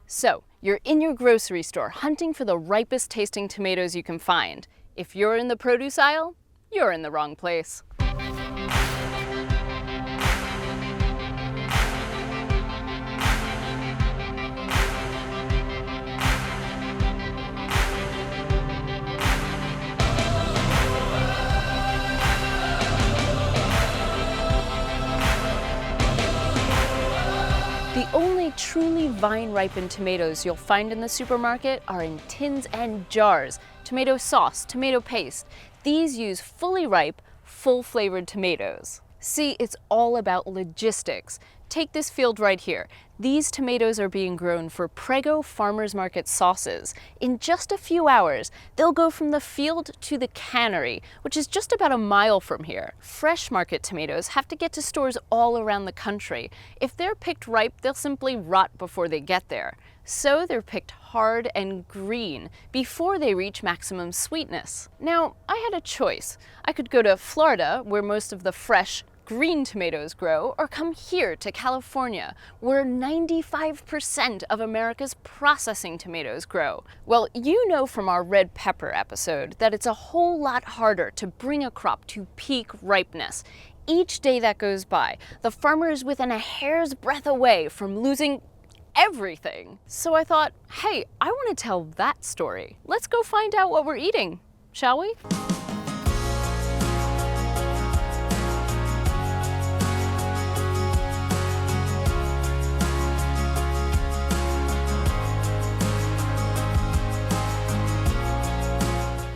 So, you're in your grocery store hunting for the ripest tasting tomatoes you can find. If you're in the produce aisle, you're in the wrong place. The only truly vine-ripened tomatoes you'll find in the supermarket are in tins and jars. Tomato sauce, tomato paste. These use fully ripe, full-flavored tomatoes. See, it's all about logistics. Take this field right here. These tomatoes are being grown for Prego Farmers Market sauces. In just a few hours, they'll go from the field to the cannery, which is just about a mile from here. Fresh market tomatoes have to get to stores all around the country. If they're picked ripe, they'll simply rot before they get there. So they're picked hard and green before they reach maximum sweetness. Now, I had a choice. I could go to Florida, where most of the fresh, green tomatoes grow, or come here to California, where 95% of America's processing tomatoes grow. Well, you know from our red pepper episode that it's a whole lot harder to bring a crop to peak ripeness. Each day that goes by, the farmer is within a hair's breadth away from losing everything. So I thought, hey, I want to tell that story. Let's go find out what we're eating, shall we?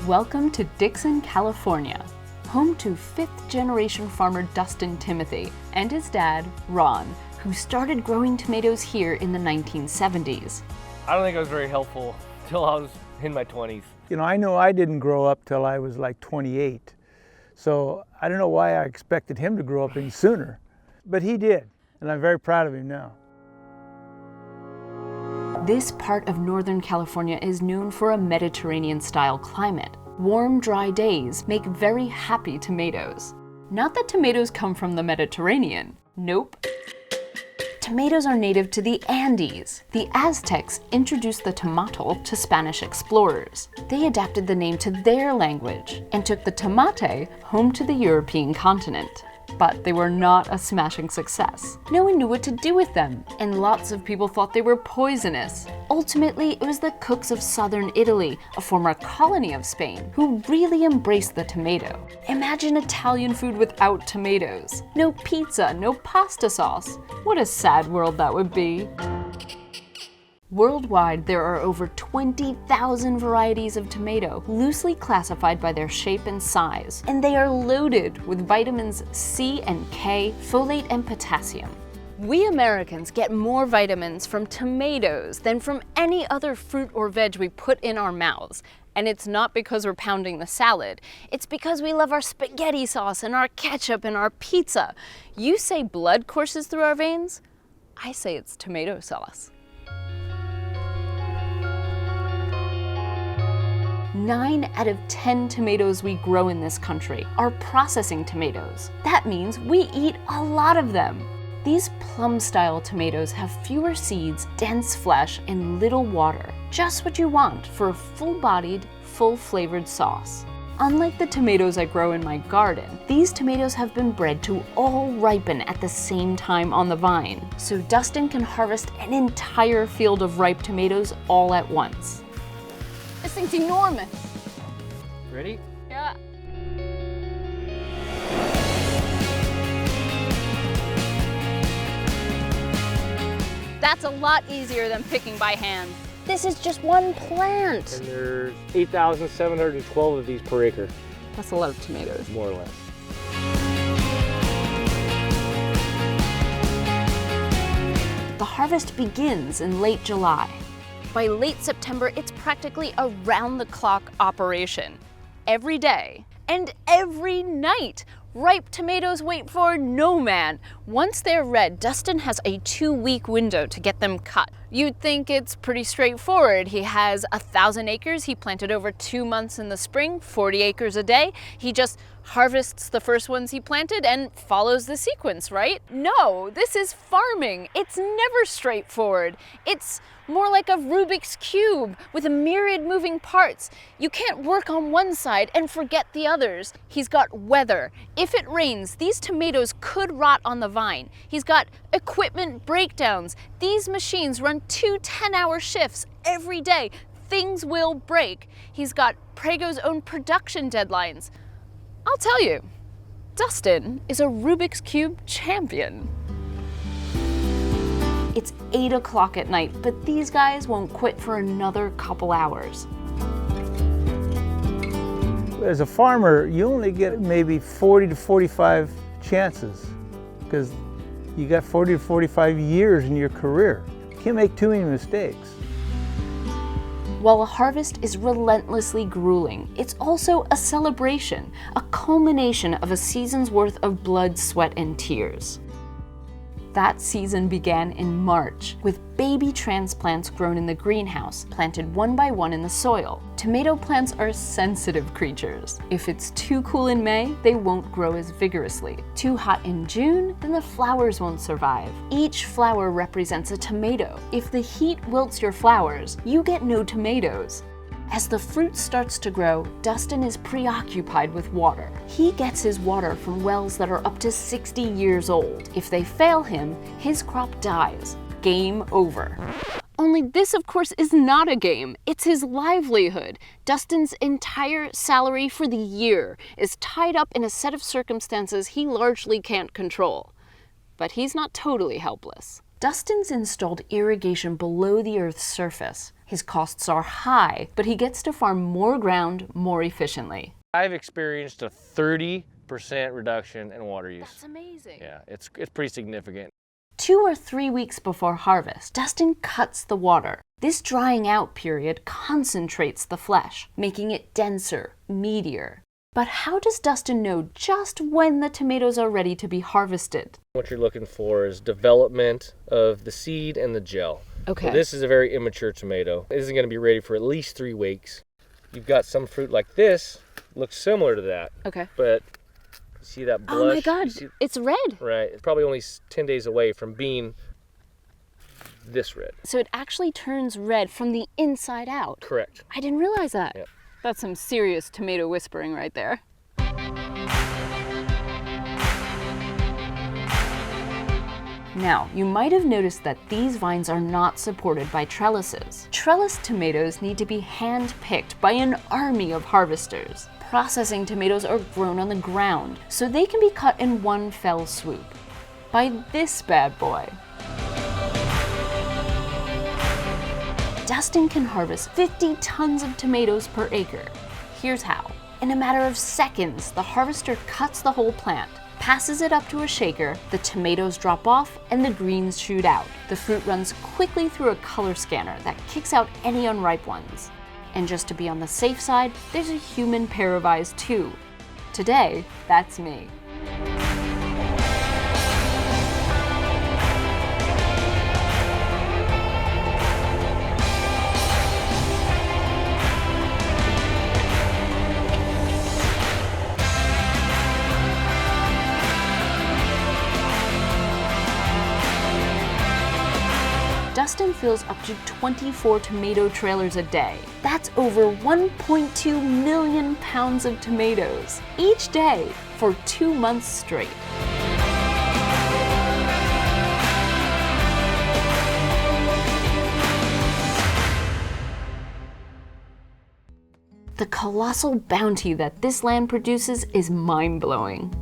Welcome to Dixon, California, home to fifth-generation farmer Dustin Timothy and his dad, Ron, who started growing tomatoes here in the 1970s. I don't think I was very helpful until I was in my 20s. You know I didn't grow up till I was like 28. So I don't know why I expected him to grow up any sooner, but he did, and I'm very proud of him now. This part of Northern California is known for a Mediterranean-style climate. Warm, dry days make very happy tomatoes. Not that tomatoes come from the Mediterranean. Nope. Tomatoes are native to the Andes. The Aztecs introduced the tomato to Spanish explorers. They adapted the name to their language and took the tomate home to the European continent. But they were not a smashing success. No one knew what to do with them, and lots of people thought they were poisonous. Ultimately, it was the cooks of southern Italy, a former colony of Spain, who really embraced the tomato. Imagine Italian food without tomatoes. No pizza, no pasta sauce. What a sad world that would be. Worldwide, there are over 20,000 varieties of tomato, loosely classified by their shape and size, and they are loaded with vitamins C and K, folate and potassium. We Americans get more vitamins from tomatoes than from any other fruit or veg we put in our mouths. And it's not because we're pounding the salad. It's because we love our spaghetti sauce and our ketchup and our pizza. You say blood courses through our veins? I say it's tomato sauce. 9 out of 10 tomatoes we grow in this country are processing tomatoes. That means we eat a lot of them. These plum-style tomatoes have fewer seeds, dense flesh, and little water. Just what you want for a full-bodied, full-flavored sauce. Unlike the tomatoes I grow in my garden, these tomatoes have been bred to all ripen at the same time on the vine. So Dustin can harvest an entire field of ripe tomatoes all at once. This thing's enormous. Ready? Yeah. That's a lot easier than picking by hand. This is just one plant. And there's 8,712 of these per acre. That's a lot of tomatoes. More or less. The harvest begins in late July. By late September, it's practically a round-the-clock operation. Every day and every night, ripe tomatoes wait for no man. Once they're red, Dustin has a 2-week window to get them cut. You'd think it's pretty straightforward. He has 1,000 acres. He planted over 2 months in the spring, 40 acres a day. He just harvests the first ones he planted and follows the sequence, right? No, this is farming. It's never straightforward. It's more like a Rubik's Cube with a myriad moving parts. You can't work on one side and forget the others. He's got weather. If it rains, these tomatoes could rot on the vine. He's got equipment breakdowns. These machines run 2 10-hour shifts every day. Things will break. He's got Prego's own production deadlines. I'll tell you, Dustin is a Rubik's Cube champion. It's 8 o'clock at night, but these guys won't quit for another couple hours. As a farmer, you only get maybe 40 to 45 chances because you got 40 to 45 years in your career. You can't make too many mistakes. While a harvest is relentlessly grueling, it's also a celebration, a culmination of a season's worth of blood, sweat, and tears. That season began in March, with baby transplants grown in the greenhouse, planted one by one in the soil. Tomato plants are sensitive creatures. If it's too cool in May, they won't grow as vigorously. Too hot in June, then the flowers won't survive. Each flower represents a tomato. If the heat wilts your flowers, you get no tomatoes. As the fruit starts to grow, Dustin is preoccupied with water. He gets his water from wells that are up to 60 years old. If they fail him, his crop dies. Game over. Only this, of course, is not a game. It's his livelihood. Dustin's entire salary for the year is tied up in a set of circumstances he largely can't control. But he's not totally helpless. Dustin's installed irrigation below the Earth's surface. His costs are high, but he gets to farm more ground more efficiently. I've experienced a 30% reduction in water use. That's amazing. Yeah, it's pretty significant. 2 or 3 weeks before harvest, Dustin cuts the water. This drying out period concentrates the flesh, making it denser, meatier. But how does Dustin know just when the tomatoes are ready to be harvested? What you're looking for is development of the seed and the gel. Okay. So this is a very immature tomato. It isn't going to be ready for at least 3 weeks. You've got some fruit like this, looks similar to that. Okay. But you see that blush? Oh my God, it's red. Right. It's probably only 10 days away from being this red. So it actually turns red from the inside out. Correct. I didn't realize that. Yep. That's some serious tomato whispering right there. Now, you might have noticed that these vines are not supported by trellises. Trellis tomatoes need to be hand-picked by an army of harvesters. Processing tomatoes are grown on the ground, so they can be cut in one fell swoop. By this bad boy. Dustin can harvest 50 tons of tomatoes per acre. Here's how. In a matter of seconds, the harvester cuts the whole plant, passes it up to a shaker, the tomatoes drop off, and the greens shoot out. The fruit runs quickly through a color scanner that kicks out any unripe ones. And just to be on the safe side, there's a human pair of eyes too. Today, that's me. Dustin fills up to 24 tomato trailers a day. That's over 1.2 million pounds of tomatoes each day for 2 months straight. The colossal bounty that this land produces is mind-blowing.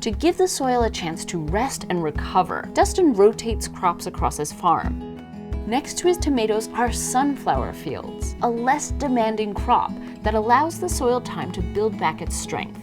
To give the soil a chance to rest and recover, Dustin rotates crops across his farm. Next to his tomatoes are sunflower fields, a less demanding crop that allows the soil time to build back its strength.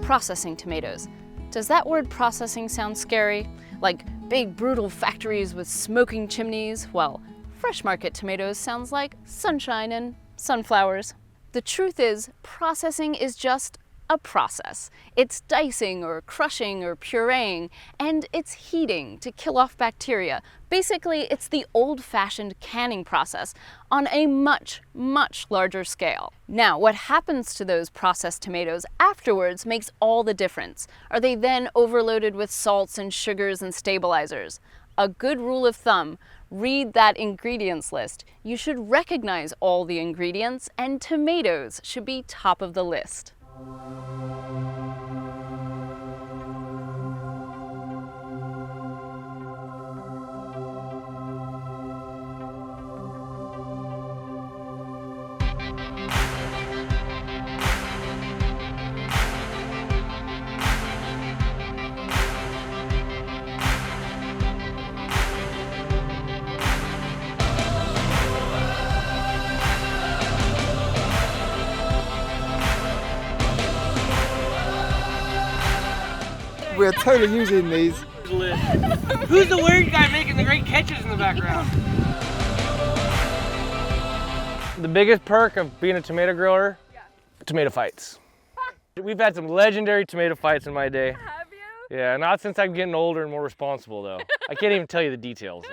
Processing tomatoes. Does that word processing sound scary? Like big brutal factories with smoking chimneys? Well, fresh market tomatoes sounds like sunshine and sunflowers. The truth is, processing is just a process. It's dicing or crushing or pureeing, and it's heating to kill off bacteria. Basically, it's the old-fashioned canning process on a much, much larger scale. Now, what happens to those processed tomatoes afterwards makes all the difference. Are they then overloaded with salts and sugars and stabilizers? A good rule of thumb: read that ingredients list. You should recognize all the ingredients, and tomatoes should be top of the list. We're totally using these. Who's the weird guy making the great catches in the background? The biggest perk of being a tomato grower? Tomato fights. We've had some legendary tomato fights in my day. Have you? Yeah, not since I'm getting older and more responsible though. I can't even tell you the details.